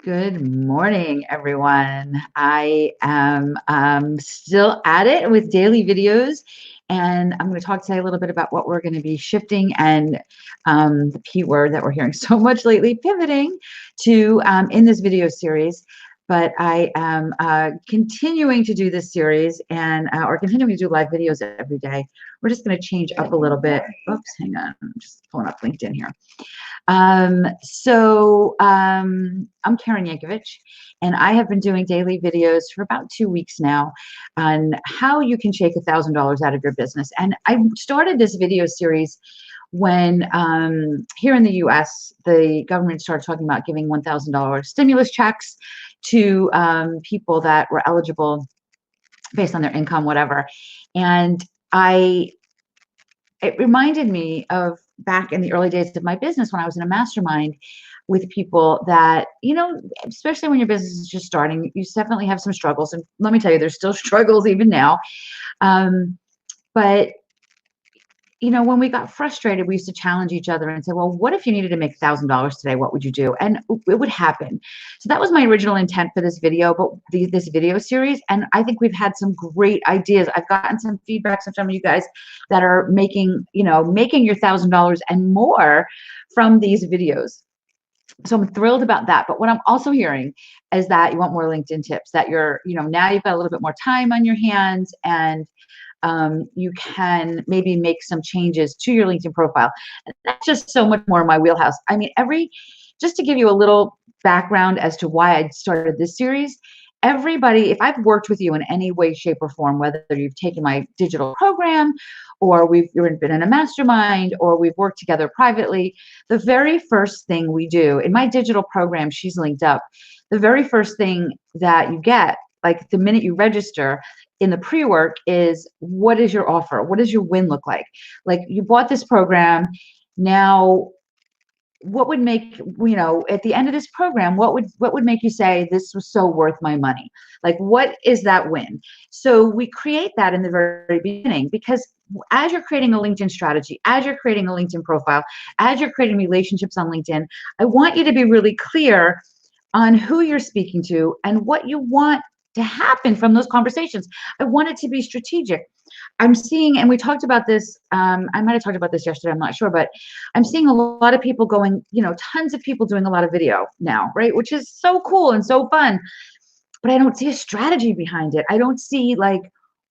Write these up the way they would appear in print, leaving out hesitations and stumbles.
Good morning, everyone. I am still at it with daily videos, and I'm going to talk today a little bit about what we're going to be shifting and the P word that we're hearing so much lately, pivoting to in this video series. But I am continuing to do this series and or continuing to do live videos every day. We're just going to change up a little bit. Oops, hang on. I'm just pulling up LinkedIn here. I'm Karen Yankovich, and I have been doing daily videos for about 2 weeks now on how you can shake $1,000 out of your business. And I started this video series when here in the US, the government started talking about giving $1,000 stimulus checks to people that were eligible based on their income, whatever. And it reminded me of back in the early days of my business when I was in a mastermind with people that, especially when your business is just starting, you definitely have some struggles. And let me tell you, there's still struggles even now. But when we got frustrated, we used to challenge each other and say, well, what if you needed to make $1,000 today? What would you do? And it would happen. So that was my original intent for this video, but this video series. And I think we've had some great ideas. I've gotten some feedback from some of you guys that are making your $1,000 and more from these videos. So I'm thrilled about that. But what I'm also hearing is that you want more LinkedIn tips, that now you've got a little bit more time on your hands, and you can maybe make some changes to your LinkedIn profile. And that's just so much more in my wheelhouse. I mean, just to give you a little background as to why I started this series, everybody, if I've worked with you in any way, shape, or form, whether you've taken my digital program or you've been in a mastermind or we've worked together privately, the very first thing we do in my digital program, she's linked up, the very first thing that you get, like the minute you register in the pre-work, is what is your offer? What does your win look like? Like, you bought this program. Now, what would make, at the end of this program, what would make you say this was so worth my money? Like, what is that win? So we create that in the very beginning, because as you're creating a LinkedIn strategy, as you're creating a LinkedIn profile, as you're creating relationships on LinkedIn, I want you to be really clear on who you're speaking to and what you want to happen from those conversations. I want it to be strategic. I'm seeing, and we talked about this, I might have talked about this yesterday, I'm not sure, but I'm seeing a lot of people going, tons of people doing a lot of video now, right? Which is so cool and so fun, but I don't see a strategy behind it. I don't see, like,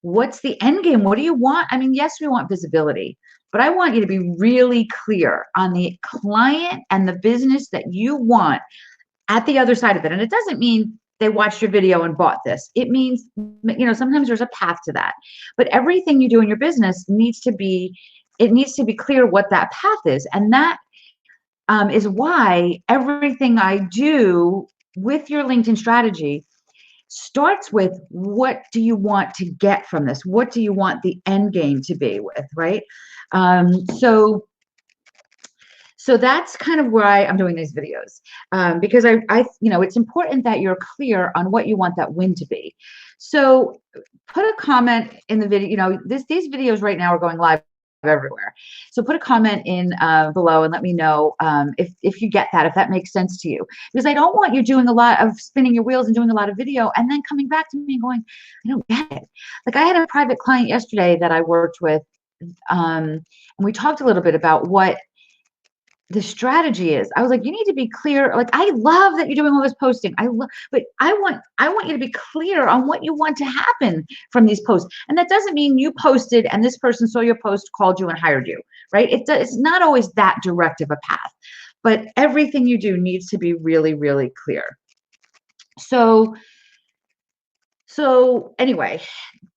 what's the end game? What do you want? I mean, yes, we want visibility, but I want you to be really clear on the client and the business that you want at the other side of it. And it doesn't mean they watched your video and bought this. It means, sometimes there's a path to that. But everything you do in your business needs to be clear what that path is. And that is why everything I do with your LinkedIn strategy starts with, what do you want to get from this? What do you want the end game to be with, right? So that's kind of why I'm doing these videos, because it's important that you're clear on what you want that win to be. So put a comment in the video. These videos right now are going live everywhere. So put a comment in below and let me know if you get that, if that makes sense to you, because I don't want you doing a lot of spinning your wheels and doing a lot of video and then coming back to me and going, I don't get it. Like, I had a private client yesterday that I worked with, and we talked a little bit about what the strategy is. I was like, you need to be clear. Like, I love that you're doing all this posting. But I want you to be clear on what you want to happen from these posts. And that doesn't mean you posted and this person saw your post, called you, and hired you, right? It's not always that direct of a path, but everything you do needs to be really, really clear. So anyway,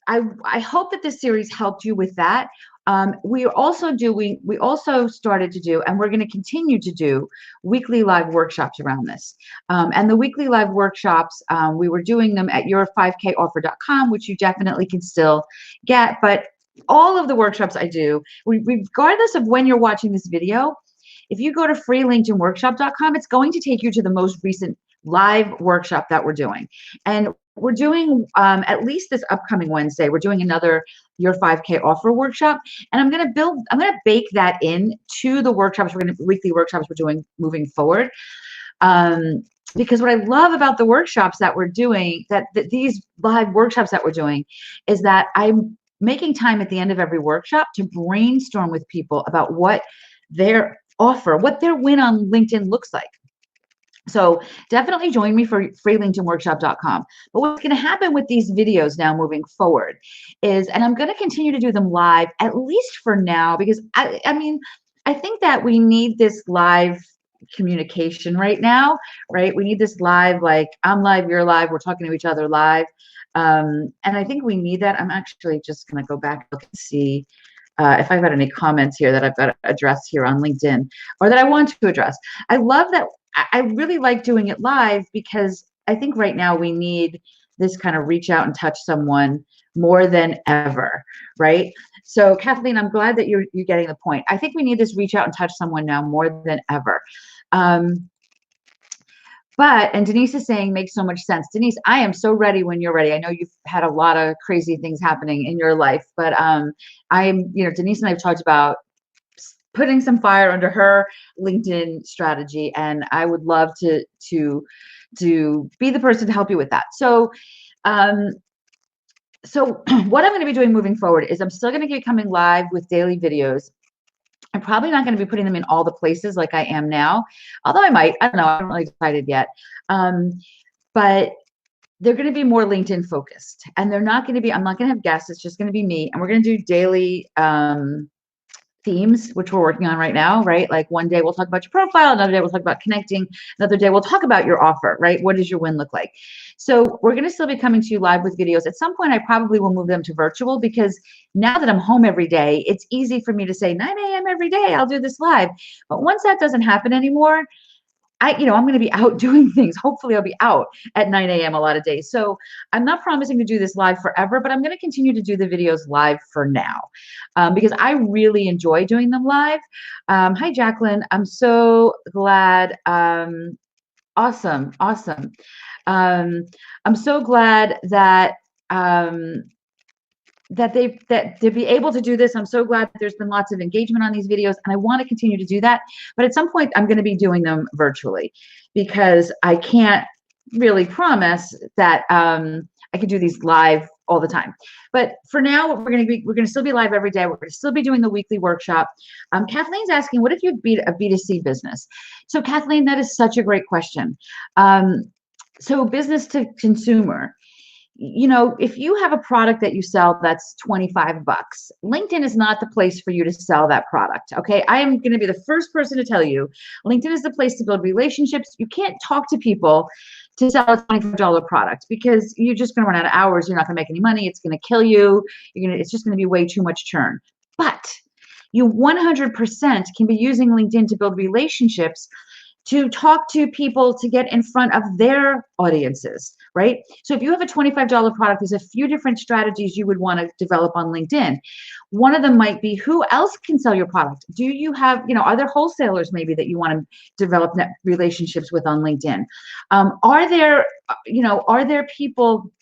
I hope that this series helped you with that. We also started to do, and we're going to continue to do, weekly live workshops around this. And the weekly live workshops, we were doing them at your5koffer.com, which you definitely can still get. But all of the workshops I do, regardless of when you're watching this video, if you go to freelinkedinworkshop.com, it's going to take you to the most recent live workshop that we're doing. And we're doing, at least this upcoming Wednesday, we're doing another Your 5K Offer workshop. And I'm going to bake that in to the weekly workshops we're doing moving forward. because what I love about the workshops that we're doing, that these live workshops that we're doing, is that I'm making time at the end of every workshop to brainstorm with people about what their offer, what their win on LinkedIn looks like. So definitely join me for freelingtonworkshop.com. But what's going to happen with these videos now moving forward is, and I'm going to continue to do them live, at least for now, because I mean, I think that we need this live communication right now, right? We need this live, like I'm live, you're live, we're talking to each other live. And I think we need that. I'm actually just going to go back and see if I've got any comments here that I've got to address here on LinkedIn or that I want to address. I love that. I really like doing it live because I think right now we need this kind of reach out and touch someone more than ever, right? So Kathleen, I'm glad that you're getting the point. I think we need this reach out and touch someone now more than ever. And Denise is saying, makes so much sense. Denise, I am so ready when you're ready. I know you've had a lot of crazy things happening in your life, but Denise and I have talked about putting some fire under her LinkedIn strategy, and I would love to be the person to help you with that. So what I'm going to be doing moving forward is I'm still going to be coming live with daily videos. I'm probably not going to be putting them in all the places like I am now, although I might. I don't know. I haven't really decided yet. But they're going to be more LinkedIn focused, and they're not going to be, I'm not going to have guests. It's just going to be me, and we're going to do daily themes, which we're working on right now, right? Like one day we'll talk about your profile, another day we'll talk about connecting, another day we'll talk about your offer, right? What does your win look like? So we're going to still be coming to you live with videos. At some point, I probably will move them to virtual, because now that I'm home every day, it's easy for me to say 9 a.m. every day, I'll do this live. But once that doesn't happen anymore, I'm going to be out doing things. Hopefully I'll be out at 9 a.m. a lot of days. So I'm not promising to do this live forever, but I'm going to continue to do the videos live for now, because I really enjoy doing them live. Hi, Jacqueline. I'm so glad. Awesome. I'm so glad that that to be able to do this. I'm so glad that there's been lots of engagement on these videos, and I want to continue to do that. But at some point, I'm going to be doing them virtually, because I can't really promise that I can do these live all the time. But for now, we're going to still be live every day. We're going to still be doing the weekly workshop. Kathleen's asking, what if you beat a B2C business? So Kathleen, that is such a great question. So business to consumer. If you have a product that you sell that's $25, LinkedIn is not the place for you to sell that product. Okay. I am going to be the first person to tell you, LinkedIn is the place to build relationships. You can't talk to people to sell a $25 product, because you're just going to run out of hours. You're not going to make any money. It's going to kill you. It's just going to be way too much churn. But you 100% can be using LinkedIn to build relationships, to talk to people, to get in front of their audiences, right? So if you have a $25 product, there's a few different strategies you would want to develop on LinkedIn. One of them might be, who else can sell your product? Do you have, are there wholesalers maybe that you want to develop net relationships with on LinkedIn? Are there people,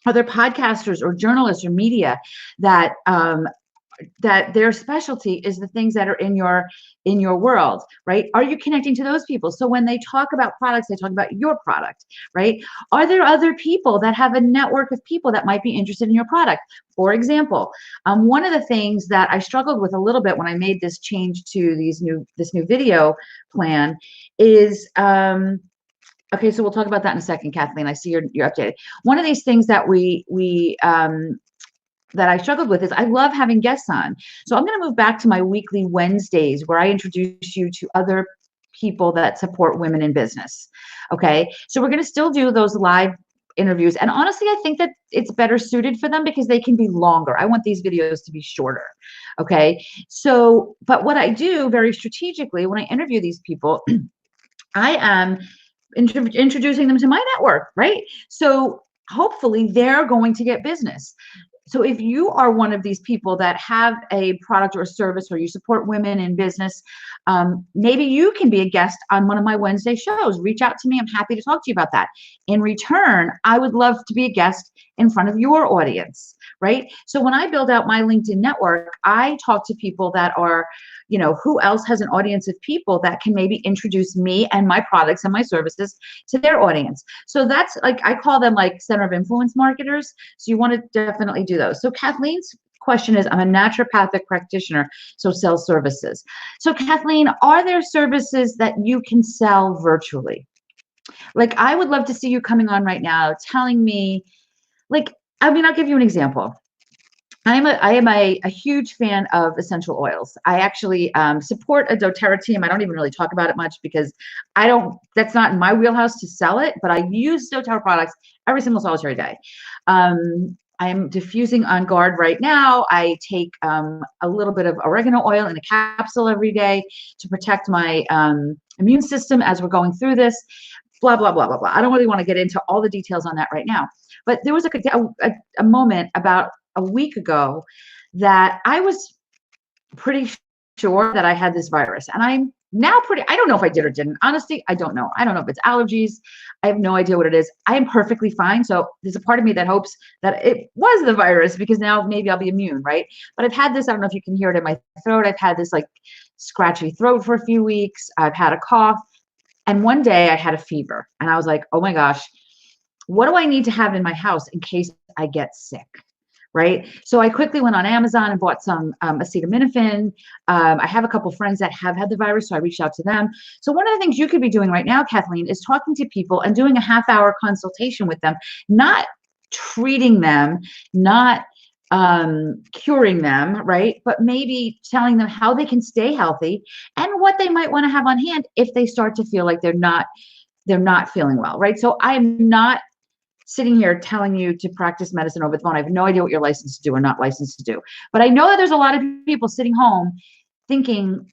are there podcasters or journalists or media that their specialty is the things that are in your world, right? Are you connecting to those people? So when they talk about products, they talk about your product, right? Are there other people that have a network of people that might be interested in your product? For example, one of the things that I struggled with a little bit when I made this change to this new video plan is, okay, so we'll talk about that in a second, Kathleen. I see you're updated. One of these things that that I struggled with is I love having guests on. So I'm going to move back to my weekly Wednesdays, where I introduce you to other people that support women in business. Okay. So we're going to still do those live interviews. And honestly, I think that it's better suited for them because they can be longer. I want these videos to be shorter. Okay. So, but what I do very strategically when I interview these people, I am introducing them to my network, right? So hopefully they're going to get business. So if you are one of these people that have a product or a service, or you support women in business, maybe you can be a guest on one of my Wednesday shows. Reach out to me. I'm happy to talk to you about that. In return, I would love to be a guest in front of your audience, right? So when I build out my LinkedIn network, I talk to people that are, who else has an audience of people that can maybe introduce me and my products and my services to their audience. So that's like, I call them like center of influence marketers. So you want to definitely do those. So Kathleen's question is, I'm a naturopathic practitioner, so sell services. So Kathleen, are there services that you can sell virtually? Like, I would love to see you coming on right now telling me, like, I'll give you an example. I am a huge fan of essential oils. I actually support a doTERRA team. I don't even really talk about it much because that's not in my wheelhouse to sell it, but I use doTERRA products every single solitary day. I'm diffusing On Guard right now. I take a little bit of oregano oil in a capsule every day to protect my immune system as we're going through this. Blah, blah, blah, blah, blah. I don't really want to get into all the details on that right now. But there was a moment about a week ago that I was pretty sure that I had this virus. And I'm now I don't know if I did or didn't. Honestly, I don't know. I don't know if it's allergies. I have no idea what it is. I am perfectly fine. So there's a part of me that hopes that it was the virus, because now maybe I'll be immune, right? But I've had this, I don't know if you can hear it in my throat. I've had this like scratchy throat for a few weeks. I've had a cough. And one day I had a fever, and I was like, oh my gosh, what do I need to have in my house in case I get sick? Right. So I quickly went on Amazon and bought some acetaminophen. I have a couple friends that have had the virus, so I reached out to them. So one of the things you could be doing right now, Kathleen, is talking to people and doing a half-hour consultation with them, not treating them, not curing them, right? But maybe telling them how they can stay healthy and what they might want to have on hand if they start to feel like they're not feeling well, right? So I'm not sitting here telling you to practice medicine over the phone. I have no idea what you're licensed to do or not licensed to do. But I know that there's a lot of people sitting home thinking,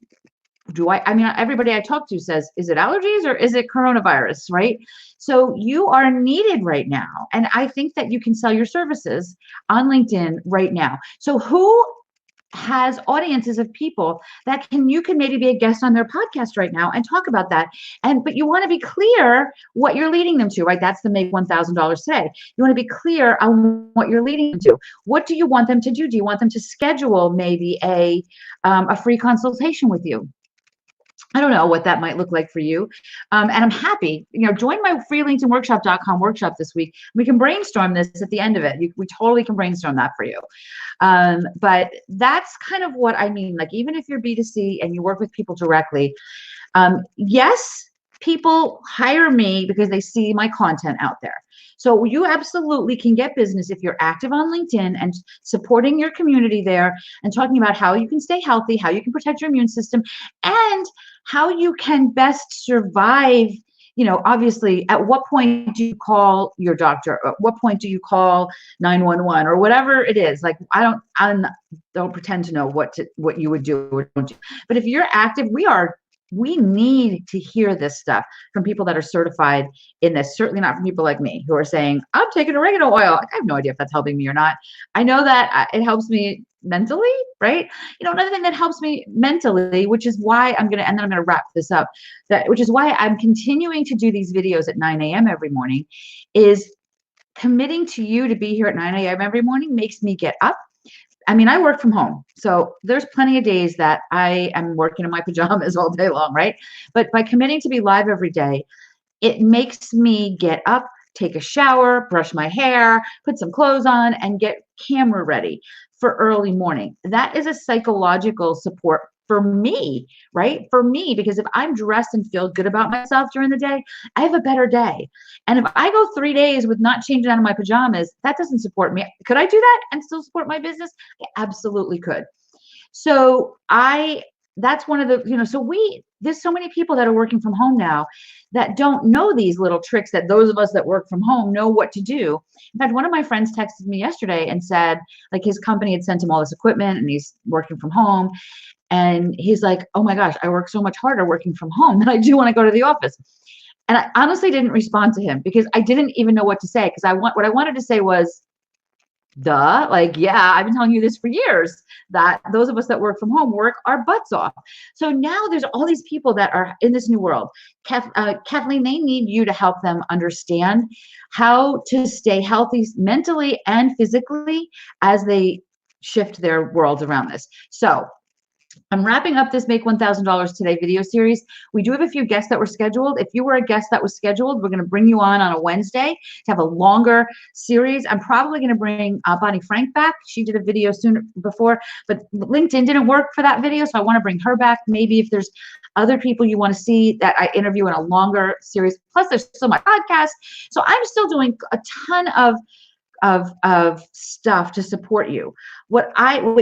everybody I talk to says, is it allergies or is it coronavirus, right? So you are needed right now. And I think that you can sell your services on LinkedIn right now. So who has audiences of people that you can maybe be a guest on their podcast right now and talk about that. But you want to be clear what you're leading them to, right? That's the make $1,000 today. You want to be clear on what you're leading them to. What do you want them to do? Do you want them to schedule maybe a free consultation with you? I don't know what that might look like for you. And I'm happy, join my freelinkedinworkshop.com workshop this week. We can brainstorm this at the end of it. We totally can brainstorm that for you. But that's kind of what I mean. Like, even if you're B2C and you work with people directly, yes, people hire me because they see my content out there. So you absolutely can get business if you're active on LinkedIn and supporting your community there and talking about how you can stay healthy, how you can protect your immune system, and how you can best survive. Obviously, at what point do you call your doctor? At what point do you call 911 or whatever it is? Like, I don't pretend to know what you would do or don't do. But if you're active, we need to hear this stuff from people that are certified in this, certainly not from people like me who are saying, I'm taking oregano oil. I have no idea if that's helping me or not. I know that it helps me mentally, right? Another thing that helps me mentally, which is why and then I'm going to wrap this up, which is why I'm continuing to do these videos at 9 a.m. every morning, is committing to you to be here at 9 a.m. every morning makes me get up. I work from home, so there's plenty of days that I am working in my pajamas all day long, right? But by committing to be live every day, it makes me get up, take a shower, brush my hair, put some clothes on, and get camera ready for early morning. That is a psychological support for me, right? For me, because if I'm dressed and feel good about myself during the day, I have a better day. And if I go 3 days with not changing out of my pajamas, that doesn't support me. Could I do that and still support my business? I absolutely could. So that's one of the, there's so many people that are working from home now that don't know these little tricks that those of us that work from home know what to do. In fact, one of my friends texted me yesterday and said, like, his company had sent him all this equipment and he's working from home. And he's like, oh my gosh, I work so much harder working from home than I do when I go to the office. And I honestly didn't respond to him because I didn't even know what to say. Because what I wanted to say was, Duh, like, yeah, I've been telling you this for years, that those of us that work from home work our butts off. So now there's all these people that are in this new world. Kathleen, they need you to help them understand how to stay healthy mentally and physically as they shift their worlds around this. So I'm wrapping up this Make $1,000 Today video series. We do have a few guests that were scheduled. If you were a guest that was scheduled, we're going to bring you on a Wednesday to have a longer series. I'm probably going to bring Bonnie Frank back. She did a video soon before, but LinkedIn didn't work for that video, so I want to bring her back. Maybe if there's other people you want to see that I interview in a longer series. Plus, there's still my podcast. So I'm still doing a ton of stuff to support you. What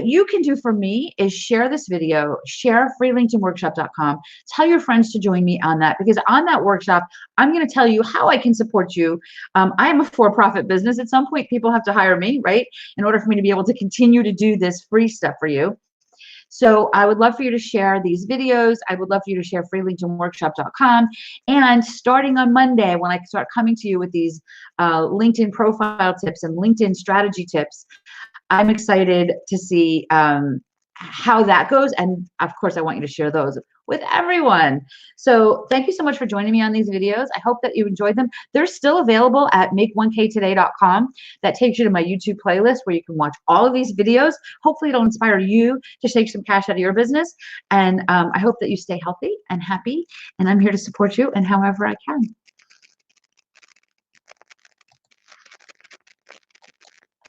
you can do for me is share this video, share freelingtonworkshop.com, tell your friends to join me on that, because on that workshop, I'm going to tell you how I can support you. I am a for-profit business. At some point, people have to hire me, right? In order for me to be able to continue to do this free stuff for you. So I would love for you to share these videos. I would love for you to share freelingtonworkshop.com. And starting on Monday, when I start coming to you with these LinkedIn profile tips and LinkedIn strategy tips, I'm excited to see how that goes. And of course, I want you to share those with everyone. So thank you so much for joining me on these videos. I hope that you enjoyed them. They're still available at make1ktoday.com. That takes you to my YouTube playlist where you can watch all of these videos. Hopefully it'll inspire you to shake some cash out of your business. And I hope that you stay healthy and happy. And I'm here to support you in however I can.